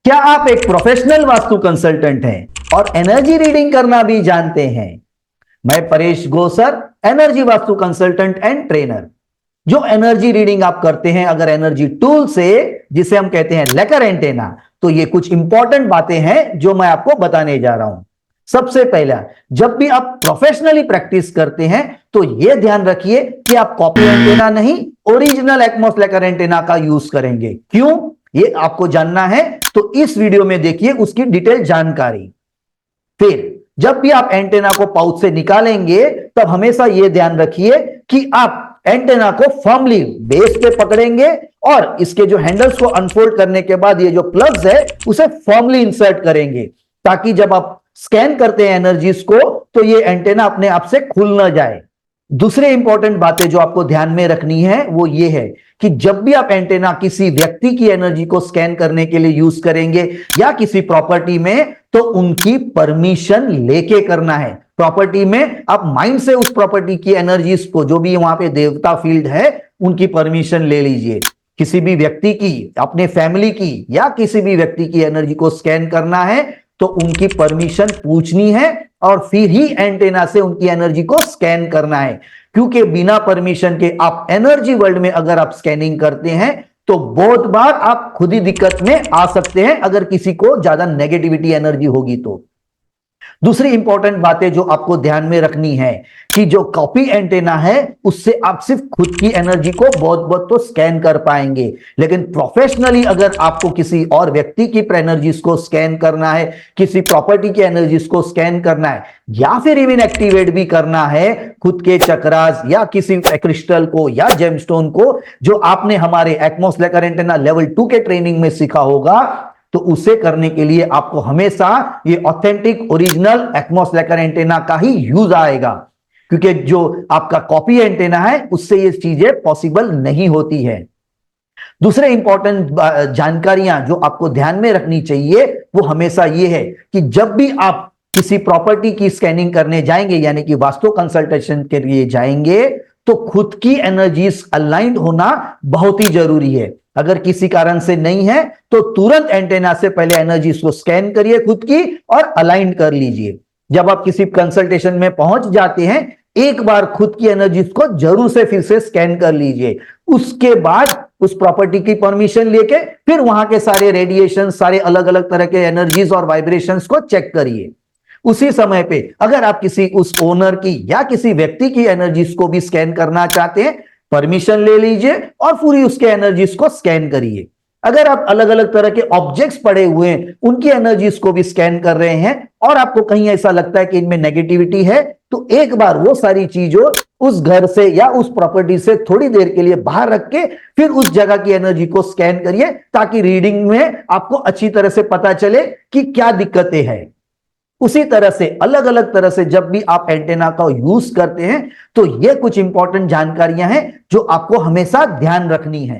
क्या आप एक प्रोफेशनल वास्तु कंसल्टेंट हैं और एनर्जी रीडिंग करना भी जानते हैं? मैं Paresh Gosar, energy vastu consultant and trainer. जो एनर्जी रीडिंग आप करते हैं अगर एनर्जी टूल से, जिसे हम कहते हैं लेकर एंटेना, तो ये कुछ इंपॉर्टेंट बातें हैं जो मैं आपको बताने जा रहा हूं। सबसे पहला, जब भी आप प्रोफेशनली प्रैक्टिस करते हैं तो यह ध्यान रखिए कि आप कॉपी एंटेना नहीं, ओरिजिनल एटमॉस लेकर एंटेना का यूज करेंगे। क्यों, ये आपको जानना है तो इस वीडियो में देखिए उसकी डिटेल जानकारी। फिर जब भी आप एंटेना को पाउच से निकालेंगे तब हमेशा यह ध्यान रखिए कि आप एंटेना को फर्मली बेस पे पकड़ेंगे और इसके जो हैंडल्स को अनफोल्ड करने के बाद ये जो प्लग्स है उसे फर्मली इंसर्ट करेंगे, ताकि जब आप स्कैन करते हैं एनर्जीज को तो ये एंटेना अपने आप से खुल ना जाए। दूसरे इंपॉर्टेंट बातें जो आपको ध्यान में रखनी है वो ये है कि जब भी आप एंटेना किसी व्यक्ति की एनर्जी को स्कैन करने के लिए यूज करेंगे या किसी प्रॉपर्टी में, तो उनकी परमिशन लेके करना है। प्रॉपर्टी में आप माइंड से उस प्रॉपर्टी की एनर्जीज को, जो भी वहां पे देवता फील्ड है, उनकी परमिशन ले लीजिए। किसी भी व्यक्ति की, अपने फैमिली की या किसी भी व्यक्ति की एनर्जी को स्कैन करना है तो उनकी परमिशन पूछनी है और फिर ही एंटेना से उनकी एनर्जी को स्कैन करना है। क्योंकि बिना परमिशन के आप एनर्जी वर्ल्ड में अगर आप स्कैनिंग करते हैं तो बहुत बार आप खुद ही दिक्कत में आ सकते हैं, अगर किसी को ज्यादा नेगेटिविटी एनर्जी होगी तो। दूसरी इंपॉर्टेंट बातें जो आपको ध्यान में रखनी है कि जो कॉपी एंटेना है उससे आप सिर्फ खुद की एनर्जी को बहुत बहुत तो स्कैन कर पाएंगे, लेकिन प्रोफेशनली अगर आपको किसी और व्यक्ति की एनर्जीज को स्कैन करना है, किसी प्रॉपर्टी की एनर्जीज को स्कैन करना है, या फिर इवन एक्टिवेट भी करना है खुद के चक्रास या किसी क्रिस्टल को या जेमस्टोन को, जो आपने हमारे एटमॉस लेकर एंटेना लेवल 2 के ट्रेनिंग में सीखा होगा, तो उसे करने के लिए आपको हमेशा ये ऑथेंटिक ओरिजिनल एटमॉस लेकर एंटेना का ही यूज आएगा। क्योंकि जो आपका कॉपी एंटेना है उससे ये चीजें पॉसिबल नहीं होती है। दूसरे इंपॉर्टेंट जानकारियां जो आपको ध्यान में रखनी चाहिए वो हमेशा ये है कि जब भी आप किसी प्रॉपर्टी की स्कैनिंग करने जाएंगे, यानी कि वास्तु कंसल्टेशन के लिए जाएंगे, तो खुद की एनर्जीज अलाइंड होना बहुत ही जरूरी है। अगर किसी कारण से नहीं है तो तुरंत एंटेना से पहले एनर्जीज को स्कैन करिए खुद की और अलाइन कर लीजिए। जब आप किसी कंसल्टेशन में पहुंच जाते हैं, एक बार खुद की एनर्जीज को जरूर से फिर से स्कैन कर लीजिए। उसके बाद उस प्रॉपर्टी की परमिशन लेके फिर वहां के सारे रेडिएशन, सारे अलग अलग तरह के एनर्जीज और वाइब्रेशंस को चेक करिए। उसी समय पे अगर आप किसी उस ओनर की या किसी व्यक्ति की एनर्जीज को भी स्कैन करना चाहते हैं, परमिशन ले लीजिए और पूरी उसके एनर्जीज को स्कैन करिए। अगर आप अलग अलग तरह के ऑब्जेक्ट्स पड़े हुए हैं उनकी एनर्जीज को भी स्कैन कर रहे हैं और आपको कहीं ऐसा लगता है कि इनमें नेगेटिविटी है, तो एक बार वो सारी चीजों उस घर से या उस प्रॉपर्टी से थोड़ी देर के लिए बाहर रख के फिर उस जगह की एनर्जी को स्कैन करिए, ताकि रीडिंग में आपको अच्छी तरह से पता चले कि क्या दिक्कतें हैं। उसी तरह से अलग अलग तरह से जब भी आप एंटेना का यूज करते हैं तो ये कुछ इंपॉर्टेंट जानकारियां हैं जो आपको हमेशा ध्यान रखनी है।